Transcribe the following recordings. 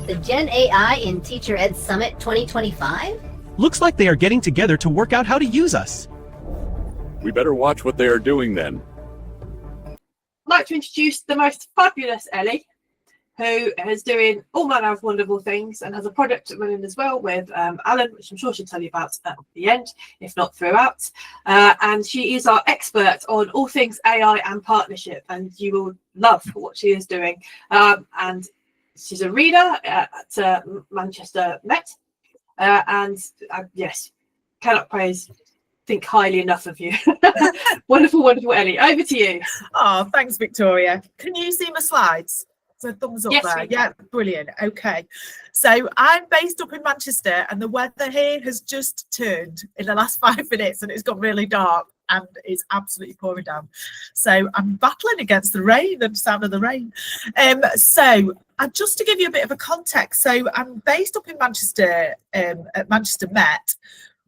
the GenAI in TeacherEd Summit 2025? Looks like they are getting together to work out how to use us. We better watch what they are doing then. I'd like to introduce the most fabulous Ellie, who is doing all manner of wonderful things and has a project running as well with Alan, which I'm sure she'll tell you about at the end, if not throughout. And she is our expert on all things AI and partnership, and you will love what she is doing. And she's a reader at Manchester Met. Yes, cannot think highly enough of you. Wonderful, wonderful Ellie. Over to you. Oh, thanks, Victoria. Can you see my slides? So thumbs up. Yes, there. Yeah, brilliant. Okay. So I'm based up in Manchester, and the weather here has just turned in the last 5 minutes, and it's got really dark and it's absolutely pouring down. So I'm battling against the rain and sound of the rain. Just to give you a bit of a context, so I'm based up in Manchester at Manchester Met.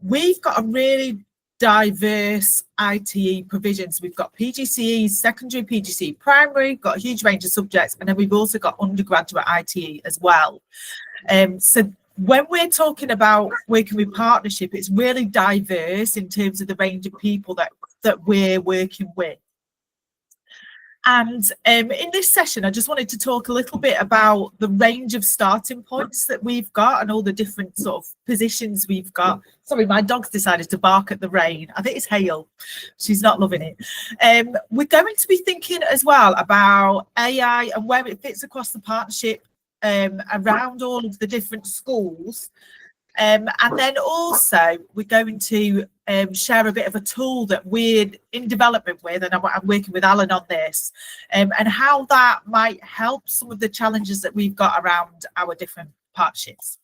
We've got a really diverse ITE provisions. We've got PGCE, secondary PGCE, primary, got a huge range of subjects, and then we've also got undergraduate ITE as well. So when we're talking about working with partnership, it's really diverse in terms of the range of people that we're working with. And in this session, I just wanted to talk a little bit about the range of starting points that we've got and all the different sort of positions we've got. Sorry, my dog's decided to bark at the rain. I think it's hail. She's not loving it. We're going to be thinking as well about AI and where it fits across the partnership around all of the different schools. And then also we're going to share a bit of a tool that we're in development with, and I'm working with Alan on this, and how that might help some of the challenges that we've got around our different partnerships.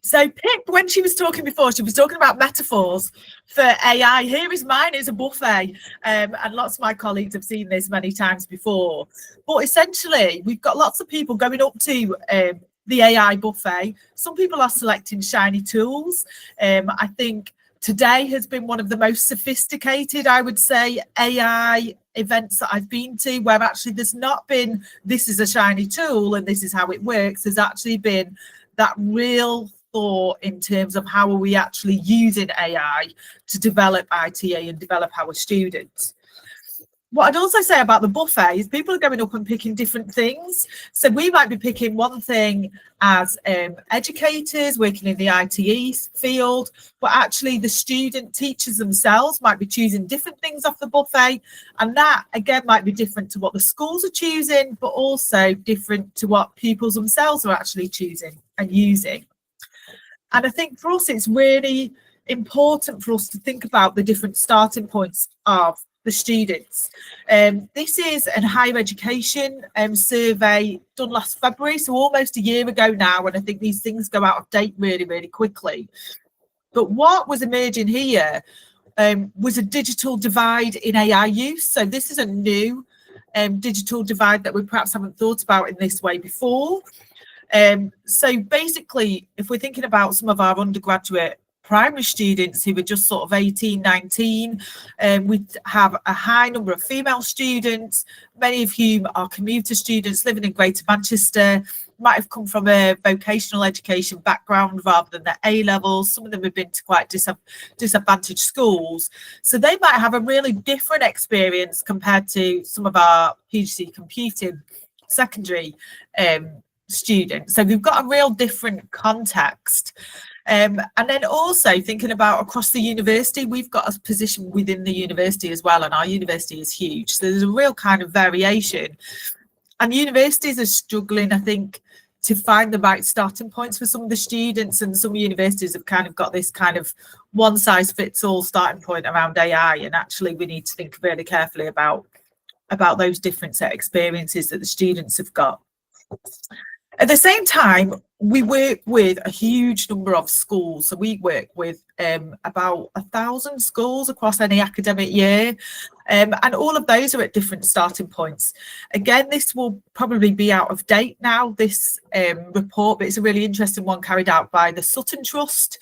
So Pip, when she was talking before, she was talking about metaphors for AI. Here is mine, is a buffet, and lots of my colleagues have seen this many times before. But essentially, we've got lots of people going up to the AI buffet. Some people are selecting shiny tools. I think today has been one of the most sophisticated, I would say, AI events that I've been to, where actually there's not been, this is a shiny tool and this is how it works. There's actually been that real thought in terms of how are we actually using AI to develop ITA and develop our students. What I'd also say about the buffet is people are going up and picking different things. So we might be picking one thing as educators working in the ITE field, but actually the student teachers themselves might be choosing different things off the buffet. And that, again, might be different to what the schools are choosing, but also different to what pupils themselves are actually choosing and using. And I think for us, it's really important for us to think about the different starting points of the students. This is a higher education survey done last February, so almost a year ago now, and I think these things go out of date really, really quickly. But what was emerging here was a digital divide in AI use. So this is a new digital divide that we perhaps haven't thought about in this way before. So basically, if we're thinking about some of our undergraduate primary students who were just sort of 18, 19, we have a high number of female students, many of whom are commuter students living in Greater Manchester, might have come from a vocational education background rather than their A-levels. Some of them have been to quite disadvantaged schools. So they might have a really different experience compared to some of our PGC computing secondary students. So we've got a real different context. And then also thinking about across the university, we've got a position within the university as well, and our university is huge. So there's a real kind of variation. And universities are struggling, I think, to find the right starting points for some of the students, and some universities have kind of got this kind of one size fits all starting point around AI, and actually we need to think really carefully about those different set experiences that the students have got. At the same time, we work with a huge number of schools. So we work with about 1,000 schools across any academic year. And all of those are at different starting points. Again, this will probably be out of date now, this report, but it's a really interesting one carried out by the Sutton Trust.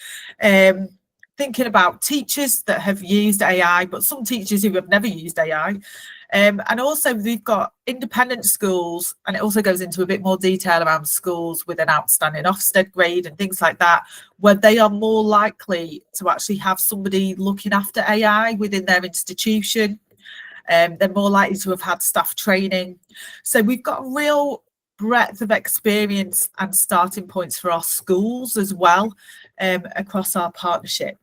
thinking about teachers that have used AI, but some teachers who have never used AI. And also we've got independent schools, and it also goes into a bit more detail around schools with an outstanding Ofsted grade and things like that, where they are more likely to actually have somebody looking after AI within their institution. They're more likely to have had staff training. So we've got a real breadth of experience and starting points for our schools as well, across our partnership.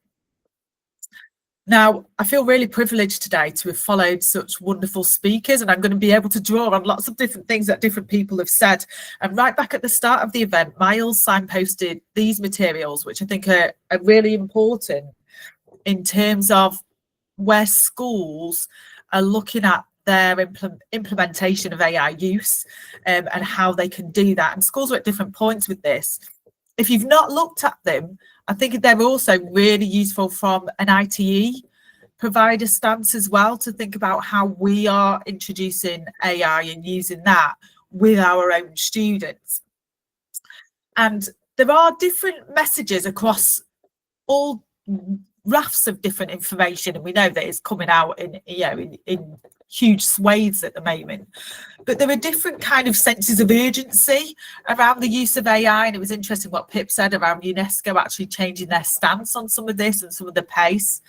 Now, I feel really privileged today to have followed such wonderful speakers, and I'm going to be able to draw on lots of different things that different people have said. And right back at the start of the event, Miles signposted these materials, which I think are really important in terms of where schools are looking at their implementation of AI use, and how they can do that. And schools are at different points with this. If you've not looked at them, I think they're also really useful from an ITE provider stance as well, to think about how we are introducing AI and using that with our own students. And there are different messages across all rafts of different information, and we know that it's coming out in huge swathes at the moment, but there are different kind of senses of urgency around the use of AI. And it was interesting what Pip said around UNESCO actually changing their stance on some of this and some of the pace.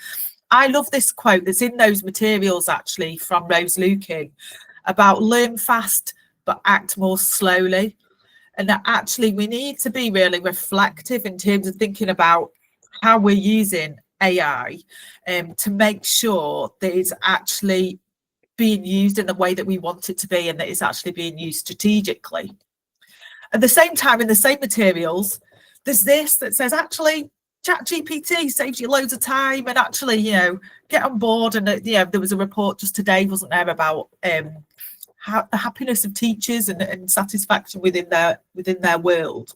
I love this quote that's in those materials actually from Rose Lukin about learn fast but act more slowly, and that actually we need to be really reflective in terms of thinking about how we're using AI, to make sure that it's actually being used in the way that we want it to be, and that it's actually being used strategically. At the same time, in the same materials, there's this that says actually ChatGPT saves you loads of time, and actually, get on board. And there was a report just today, wasn't there, about the happiness of teachers and satisfaction within their world.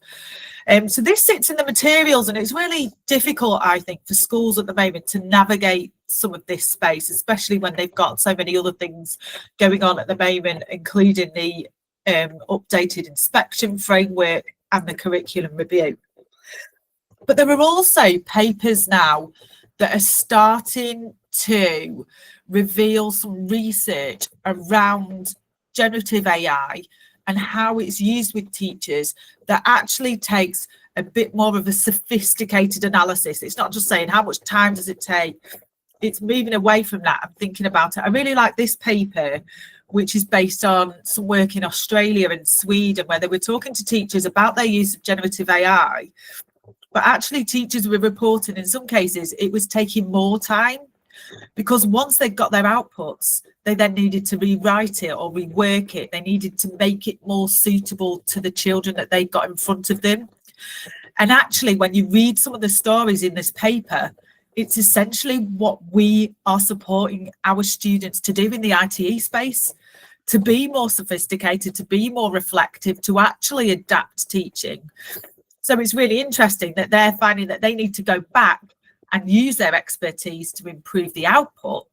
So this sits in the materials, and it's really difficult, I think, for schools at the moment to navigate some of this space, especially when they've got so many other things going on at the moment, including the updated inspection framework and the curriculum review. But there are also papers now that are starting to reveal some research around generative AI and how it's used with teachers that actually takes a bit more of a sophisticated analysis. It's not just saying how much time does it take, it's moving away from that and thinking about it. I really like this paper, which is based on some work in Australia and Sweden, where they were talking to teachers about their use of generative AI, but actually teachers were reporting in some cases it was taking more time, because once they got their outputs, they then needed to rewrite it or rework it. They needed to make it more suitable to the children that they got in front of them. And actually, when you read some of the stories in this paper, it's essentially what we are supporting our students to do in the ITE space, to be more sophisticated, to be more reflective, to actually adapt teaching. So it's really interesting that they're finding that they need to go back and use their expertise to improve the output.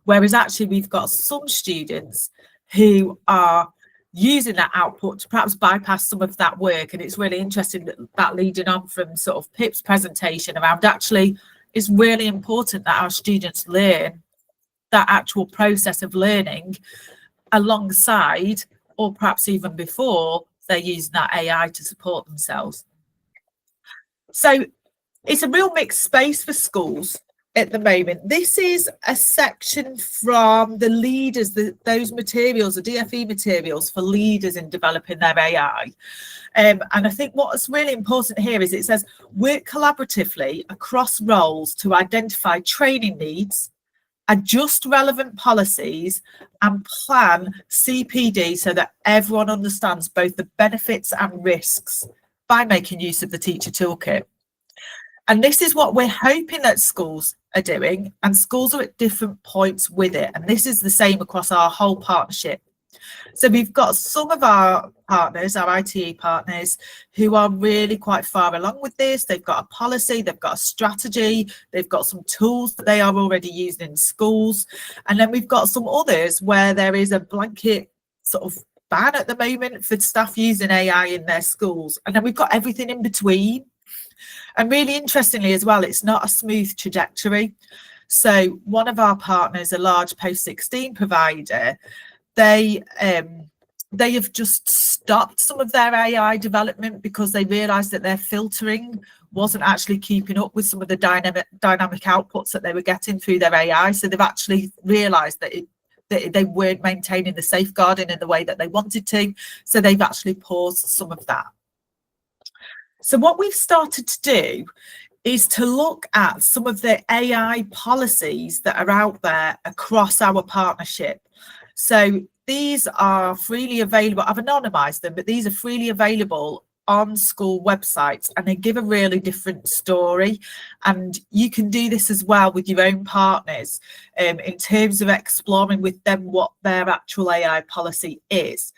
Whereas actually we've got some students who are using that output to perhaps bypass some of that work. And it's really interesting that leading on from sort of Pip's presentation around actually it's really important that our students learn that actual process of learning alongside, or perhaps even before, they're using that AI to support themselves. So it's a real mixed space for schools at the moment. This is a section from the leaders, those materials, the DFE materials for leaders in developing their AI. And I think what's really important here is it says work collaboratively across roles to identify training needs, adjust relevant policies, and plan CPD so that everyone understands both the benefits and risks by making use of the teacher toolkit. And this is what we're hoping that schools are doing, and schools are at different points with it. And this is the same across our whole partnership. So we've got some of our partners, our ITE partners, who are really quite far along with this. They've got a policy, they've got a strategy, they've got some tools that they are already using in schools. And then we've got some others where there is a blanket sort of ban at the moment for staff using AI in their schools. And then we've got everything in between. And really interestingly as well, it's not a smooth trajectory. So one of our partners, a large post-16 provider, they have just stopped some of their AI development because they realised that their filtering wasn't actually keeping up with some of the dynamic outputs that they were getting through their AI. So they've actually realised that they weren't maintaining the safeguarding in the way that they wanted to. So they've actually paused some of that. So what we've started to do is to look at some of the AI policies that are out there across our partnership. So these are freely available. I've anonymised them, but these are freely available on school websites, and they give a really different story. And you can do this as well with your own partners in terms of exploring with them what their actual AI policy is.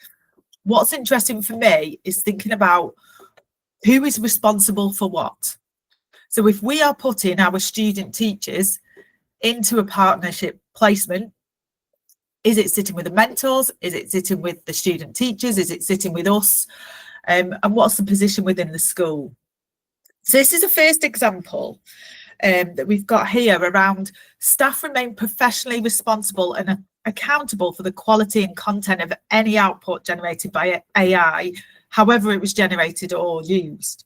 What's interesting for me is thinking about who is responsible for what. So if we are putting our student teachers into a partnership placement, is it sitting with the mentors? Is it sitting with the student teachers? Is it sitting with us? And what's the position within the school? So this is a first example that we've got here around staff remain professionally responsible and accountable for the quality and content of any output generated by AI, however it was generated or used.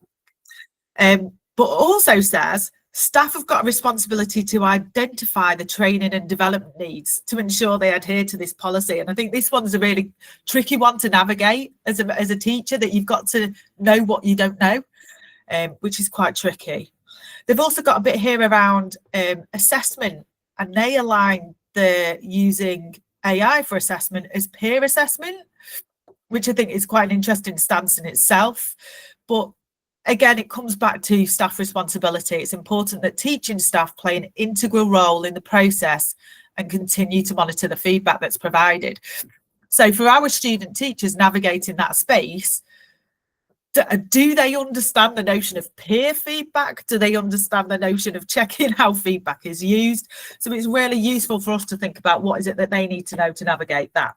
But also says staff have got a responsibility to identify the training and development needs to ensure they adhere to this policy. And I think this one's a really tricky one to navigate as a teacher, that you've got to know what you don't know, which is quite tricky. They've also got a bit here around assessment, and they align the using AI for assessment as peer assessment, which I think is quite an interesting stance in itself. But again, it comes back to staff responsibility. It's important that teaching staff play an integral role in the process and continue to monitor the feedback that's provided. So for our student teachers navigating that space, do they understand the notion of peer feedback? Do they understand the notion of checking how feedback is used? So it's really useful for us to think about what is it that they need to know to navigate that.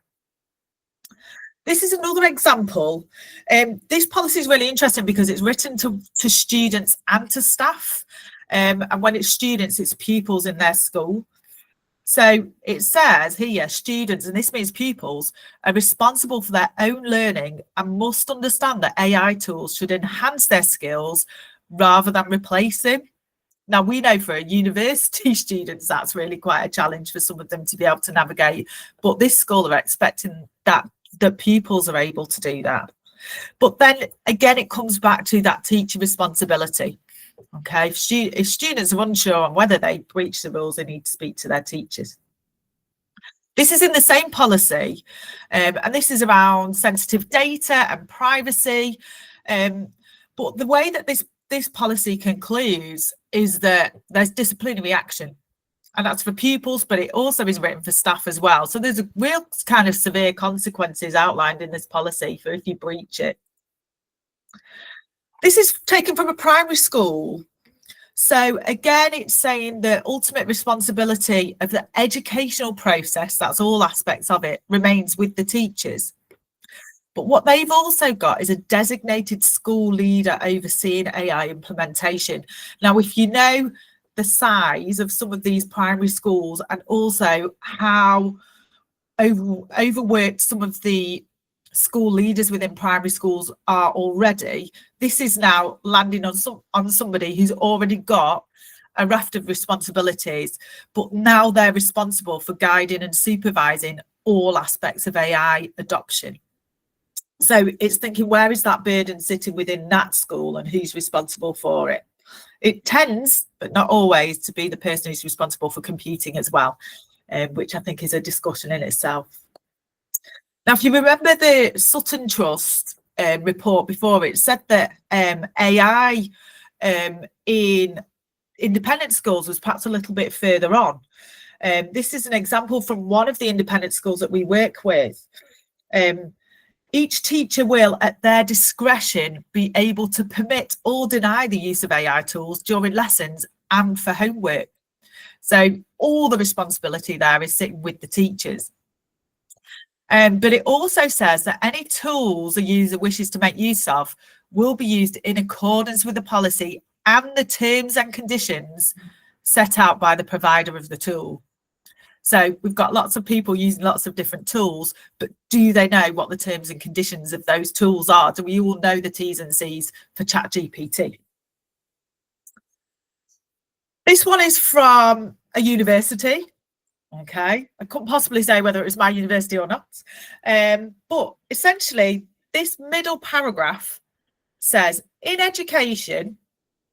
This is another example. This policy is really interesting because it's written to students and to staff. And when it's students, it's pupils in their school. So it says here, students, and this means pupils, are responsible for their own learning and must understand that AI tools should enhance their skills rather than replace them. Now, we know for university students, that's really quite a challenge for some of them to be able to navigate. But this school are expecting that pupils are able to do that. But then again, it comes back to that teacher responsibility. Okay, if students are unsure on whether they breach the rules, they need to speak to their teachers. This is in the same policy, and this is around sensitive data and privacy. But the way that this policy concludes is that there's disciplinary action. And that's for pupils, but it also is written for staff as well. So there's a real kind of severe consequences outlined in this policy for if you breach it. This is taken from a primary school. So again, it's saying the ultimate responsibility of the educational process, that's all aspects of it, remains with the teachers. But what they've also got is a designated school leader overseeing AI implementation. Now, if you know the size of some of these primary schools and also how overworked some of the school leaders within primary schools are already, this is now landing on somebody who's already got a raft of responsibilities, but now they're responsible for guiding and supervising all aspects of AI adoption. So it's thinking, where is that burden sitting within that school and who's responsible for it? It tends, but not always, to be the person who's responsible for computing as well, which I think is a discussion in itself. Now, if you remember the Sutton Trust report before, it said that AI in independent schools was perhaps a little bit further on. This is an example from one of the independent schools that we work with. Each teacher will, at their discretion, be able to permit or deny the use of AI tools during lessons and for homework. So all the responsibility there is sitting with the teachers. But it also says that any tools a user wishes to make use of will be used in accordance with the policy and the terms and conditions set out by the provider of the tool. So we've got lots of people using lots of different tools, but do they know what the terms and conditions of those tools are? Do we all know the T's and C's for ChatGPT? This one is from a university. Okay, I couldn't possibly say whether it was my university or not. But essentially, this middle paragraph says, in education,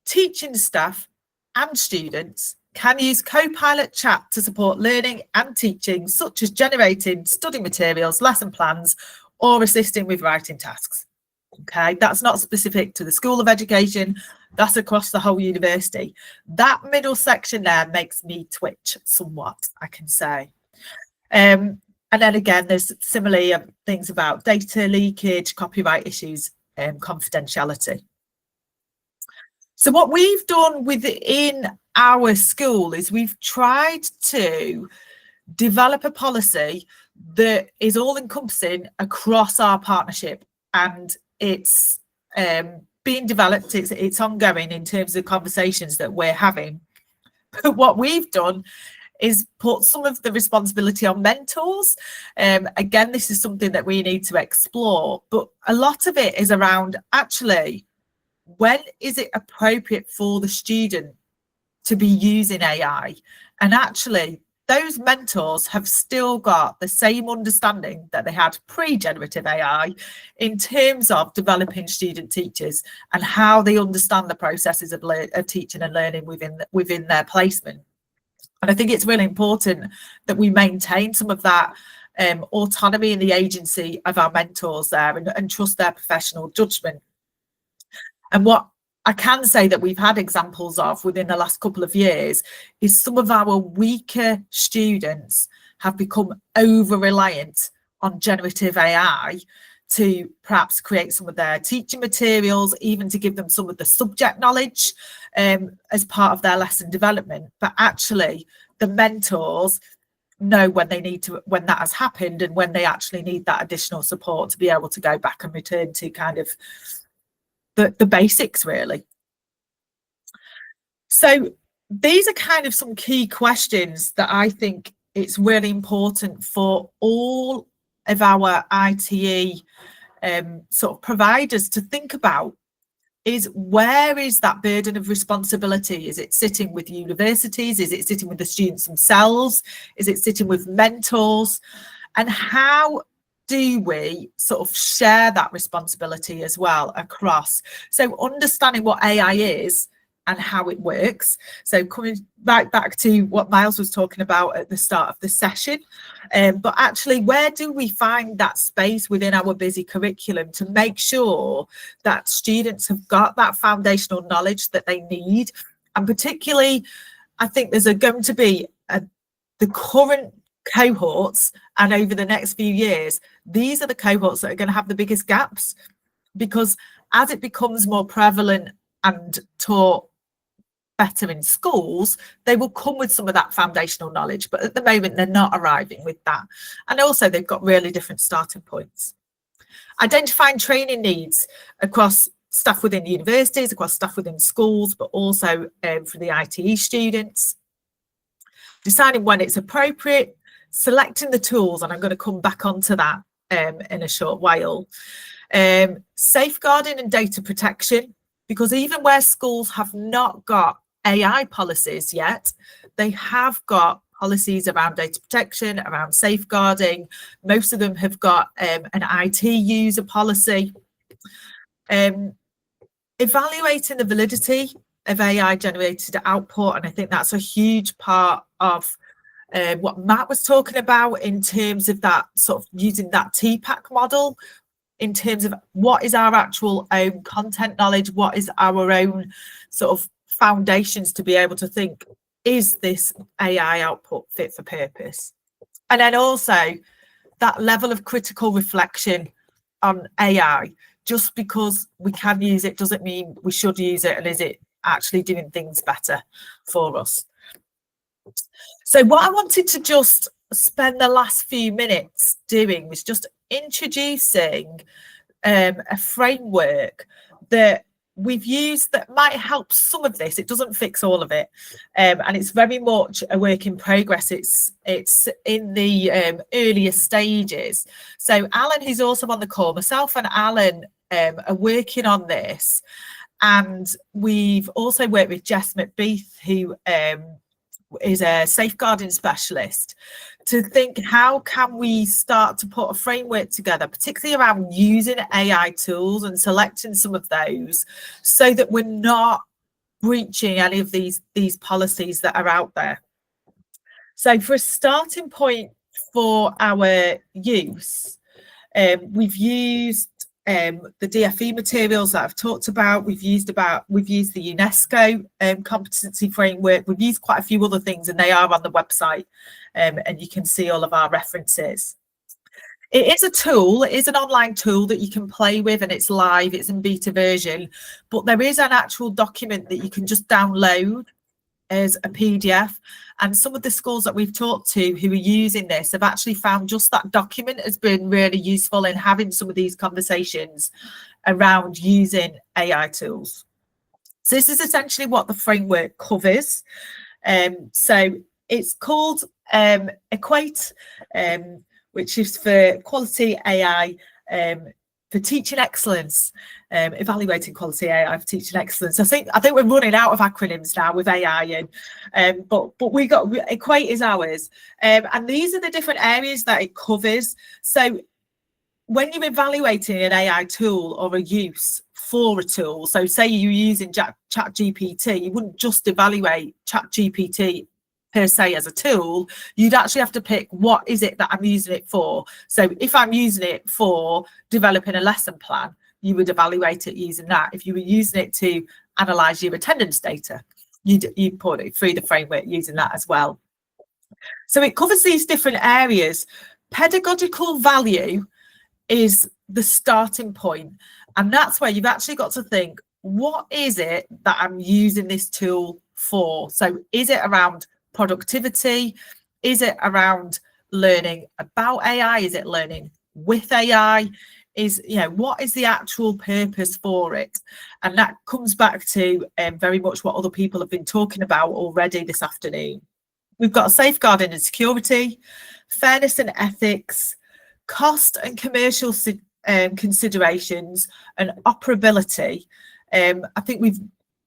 teaching staff and students can use Copilot Chat to support learning and teaching, such as generating study materials, lesson plans, or assisting with writing tasks. Okay, that's not specific to the School of Education, that's across the whole university. That middle section there makes me twitch somewhat, I can say. And then again, there's similarly things about data leakage, copyright issues, and confidentiality. So what we've done within our school is we've tried to develop a policy that is all encompassing across our partnership, and it's being developed, it's ongoing in terms of conversations that we're having. But what we've done is put some of the responsibility on mentors. Again, this is something that we need to explore, but a lot of it is around actually, when is it appropriate for the student to be using AI? And actually, those mentors have still got the same understanding that they had pre-generative AI in terms of developing student teachers and how they understand the processes of teaching and learning within their placement. And I think it's really important that we maintain some of that autonomy and the agency of our mentors there, and trust their professional judgment. And what I can say that we've had examples of within the last couple of years is some of our weaker students have become over-reliant on generative AI to perhaps create some of their teaching materials, even to give them some of the subject knowledge as part of their lesson development. But actually, the mentors know when they need to, when that has happened, and when they actually need that additional support to be able to go back and return to kind of the basics, really. So these are kind of some key questions that I think it's really important for all of our ITE sort of providers to think about. Is where is that burden of responsibility? Is it sitting with universities? Is it sitting with the students themselves? Is it sitting with mentors? And how do we sort of share that responsibility as well across? So understanding what AI is and how it works. So coming right back to what Miles was talking about at the start of the session, but actually, where do we find that space within our busy curriculum to make sure that students have got that foundational knowledge that they need? And particularly, I think there's going to be the current cohorts, and over the next few years, these are the cohorts that are going to have the biggest gaps, because as it becomes more prevalent and taught better in schools, they will come with some of that foundational knowledge, but at the moment they're not arriving with that. And also they've got really different starting points. Identifying training needs across staff within universities, across staff within schools, but also for the ITE students. Deciding when it's appropriate, selecting the tools, and I'm going to come back onto that in a short while. Safeguarding and data protection, because even where schools have not got AI policies yet, they have got policies around data protection, around safeguarding. Most of them have got an IT user policy. Evaluating the validity of AI generated output, and I think that's a huge part of what Matt was talking about in terms of that sort of using that TPAC model, in terms of what is our actual own content knowledge, what is our own sort of foundations to be able to think, is this AI output fit for purpose? And then also that level of critical reflection on AI. Just because we can use it doesn't mean we should use it, and is it actually doing things better for us? So what I wanted to just spend the last few minutes doing was just introducing a framework that we've used that might help some of this. It doesn't fix all of it, and it's very much a work in progress. It's in the earlier stages. So Alan, who's also on the call, myself and Alan are working on this, and we've also worked with Jess McBeath, who is a safeguarding specialist, to think how can we start to put a framework together, particularly around using AI tools and selecting some of those, so that we're not breaching any of these policies that are out there. So for a starting point for our use, we've used the DFE materials that I've talked about. We've used the UNESCO competency framework. We've used quite a few other things, and they are on the website, and you can see all of our references. It is a tool, it is an online tool that you can play with, and it's live, it's in beta version, but there is an actual document that you can just download as a PDF. And some of the schools that we've talked to who are using this have actually found just that document has been really useful in having some of these conversations around using AI tools. So this is essentially what the framework covers. So it's called Equate, which is for quality AI for teaching excellence, evaluating quality AI for teaching excellence. I think we're running out of acronyms now with AI, but we got Equate is ours, and these are the different areas that it covers. So when you're evaluating an AI tool or a use for a tool, so say you're using ChatGPT, you wouldn't just evaluate ChatGPT per se as a tool. You'd actually have to pick what is it that I'm using it for. So if I'm using it for developing a lesson plan, you would evaluate it using that. If you were using it to analyze your attendance data, you'd put it through the framework using that as well. So it covers these different areas. Pedagogical value is the starting point, and that's where you've actually got to think, what is it that I'm using this tool for? So is it around productivity? Is it around learning about AI? Is it learning with AI? What is the actual purpose for it? And that comes back to very much what other people have been talking about already this afternoon. We've got safeguarding and security, fairness and ethics, cost and commercial considerations, and operability. I think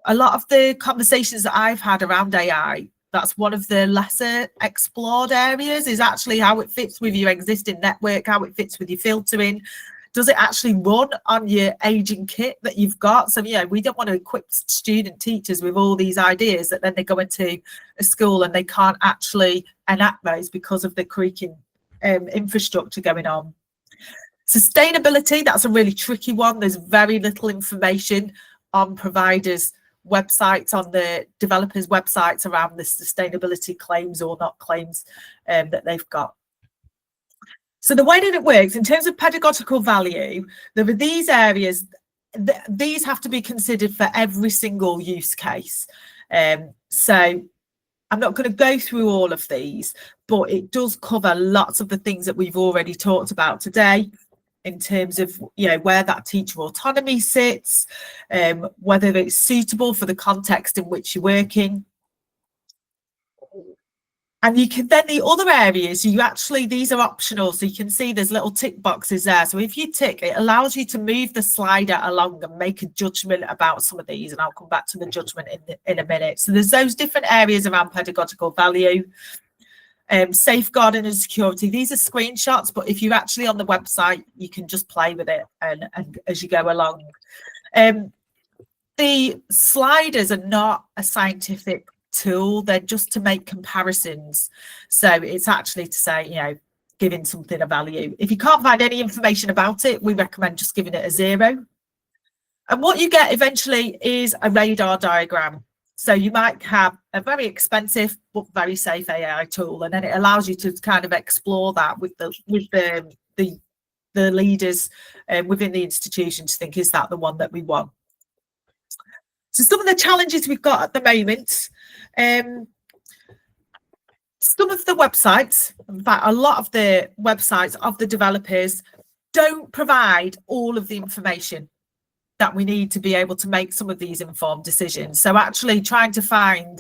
a lot of the conversations that I've had around AI, that's one of the lesser explored areas, is actually how it fits with your existing network, how it fits with your filtering. Does it actually run on your aging kit that you've got? So, we don't want to equip student teachers with all these ideas that then they go into a school and they can't actually enact those because of the creaking infrastructure going on. Sustainability, that's a really tricky one. There's very little information on providers' websites, on the developers' websites around the sustainability claims or not claims that they've got. So the way that it works in terms of pedagogical value, there are these areas, these have to be considered for every single use case. So I'm not going to go through all of these, but it does cover lots of the things that we've already talked about today, in terms of where that teacher autonomy sits, whether it's suitable for the context in which you're working. And you can then, the other areas, these are optional. So you can see there's little tick boxes there. So if you tick, it allows you to move the slider along and make a judgment about some of these. And I'll come back to the judgment in a minute. So there's those different areas around pedagogical value. Safeguarding and security, these are screenshots, but if you're actually on the website, you can just play with it and as you go along. The sliders are not a scientific tool, they're just to make comparisons. So it's actually to say, giving something a value. If you can't find any information about it, we recommend just giving it a 0. And what you get eventually is a radar diagram. So you might have a very expensive but very safe AI tool, and then it allows you to kind of explore that with the leaders within the institution to think, is that the one that we want? So some of the challenges we've got at the moment, some of the websites, in fact, a lot of the websites of the developers don't provide all of the information. that we need to be able to make some of these informed decisions. So actually trying to find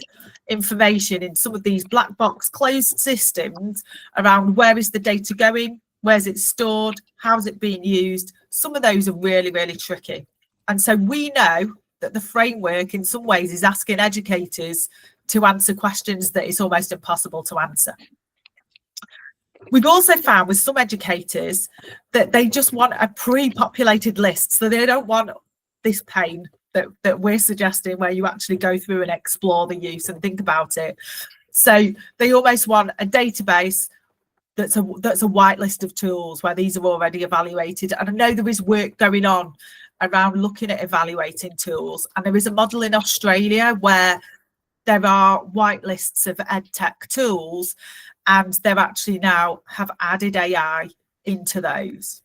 information in some of these black box closed systems around where is the data going, where's it stored, how's it being used. Some of those are really, really tricky. And so we know that the framework in some ways is asking educators to answer questions that it's almost impossible to answer. We've also found with some educators that they just want a pre-populated list. So they don't want this pain that we're suggesting where you actually go through and explore the use and think about it. So they almost want a database that's a white list of tools where these are already evaluated. And I know there is work going on around looking at evaluating tools. And there is a model in Australia where there are white lists of EdTech tools, and they've actually now have added AI into those.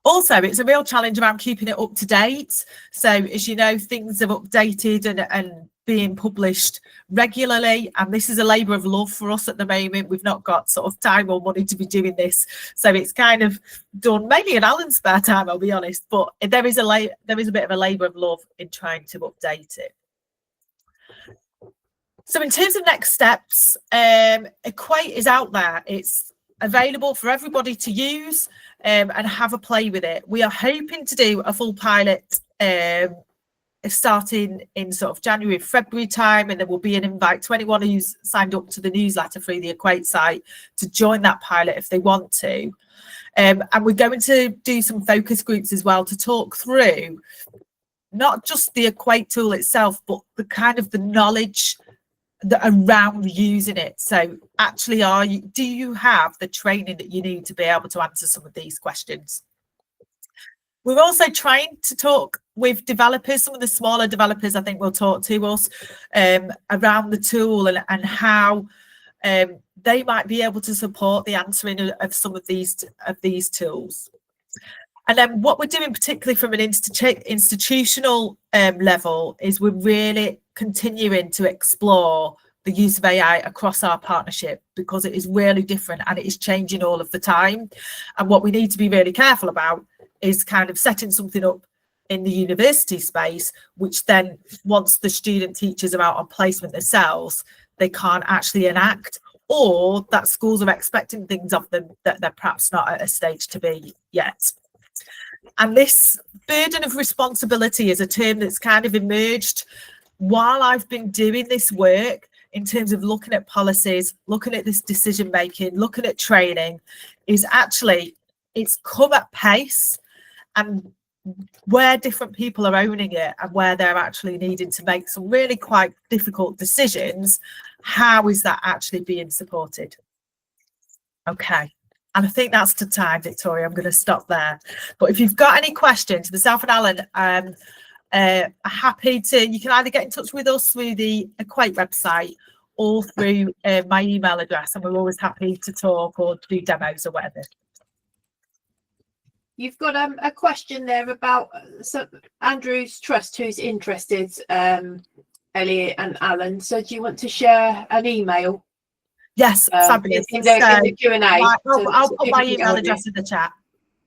Also, it's a real challenge around keeping it up to date. So as you know, things are updated and being published regularly, and this is a labour of love for us at the moment. We've not got sort of time or money to be doing this, so it's kind of done mainly in Alan's spare time, I'll be honest, but there is a bit of a labour of love in trying to update it. So in terms of next steps, Equate is out there. It's available for everybody to use and have a play with it. We are hoping to do a full pilot starting in sort of January, February time, and there will be an invite to anyone who's signed up to the newsletter through the Equate site to join that pilot if they want to. And we're going to do some focus groups as well to talk through not just the Equate tool itself, but the kind of the knowledge that around using it. So actually, do you have the training that you need to be able to answer some of these questions? We're also trying to talk with developers. Some of the smaller developers I think will talk to us around the tool and how they might be able to support the answering of some of these tools. And then what we're doing particularly from an institutional level is we're really continuing to explore the use of AI across our partnership, because it is really different and it is changing all of the time. And what we need to be really careful about is kind of setting something up in the university space, which then once the student teachers are out on placement themselves, they can't actually enact, or that schools are expecting things of them that they're perhaps not at a stage to be yet. And this burden of responsibility is a term that's kind of emerged while I've been doing this work in terms of looking at policies, looking at this decision making, looking at training, is actually it's come at pace, and where different people are owning it and where they're actually needing to make some really quite difficult decisions, how is that actually being supported? Okay. And I think that's the time, Victoria. I'm going to stop there. But if you've got any questions, myself and Alan are happy to, you can either get in touch with us through the Equate website or through my email address, and we're always happy to talk or do demos or whatever. You've got a question there about Andrew's Trust, who's interested, Ellie and Alan. So do you want to share an email? Yes, fabulous. In the Q&A. I'll put my email address in the chat.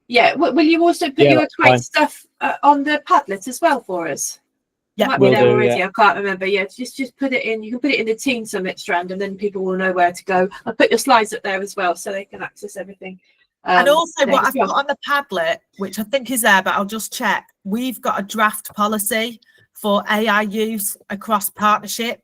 Yeah, will you also put your Equate stuff on the Padlet as well for us? Yeah, might be there already. Yeah. I can't remember. Yeah, just put it in. You can put it in the Teen Summit strand, and then people will know where to go. I'll put your slides up there as well, so they can access everything. And also what I've got on the Padlet, which I think is there, but I'll just check. We've got a draft policy for AI use across partnership,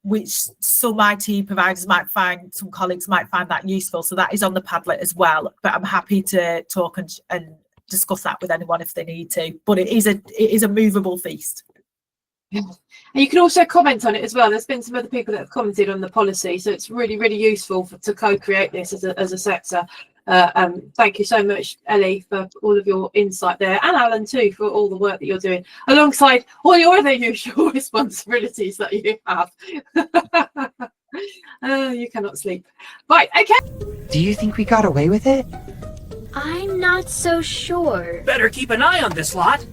which some IT providers might find, some colleagues might find that useful. So that is on the Padlet as well. But I'm happy to talk and discuss that with anyone if they need to. But it is a movable feast. And you can also comment on it as well. There's been some other people that have commented on the policy, so it's really, really useful to co-create this as a sector. Thank you so much, Ellie, for all of your insight there, and Alan too, for all the work that you're doing alongside all your other usual responsibilities that you have. You cannot sleep. Right, okay. Do you think we got away with it? I'm not so sure. Better keep an eye on this lot.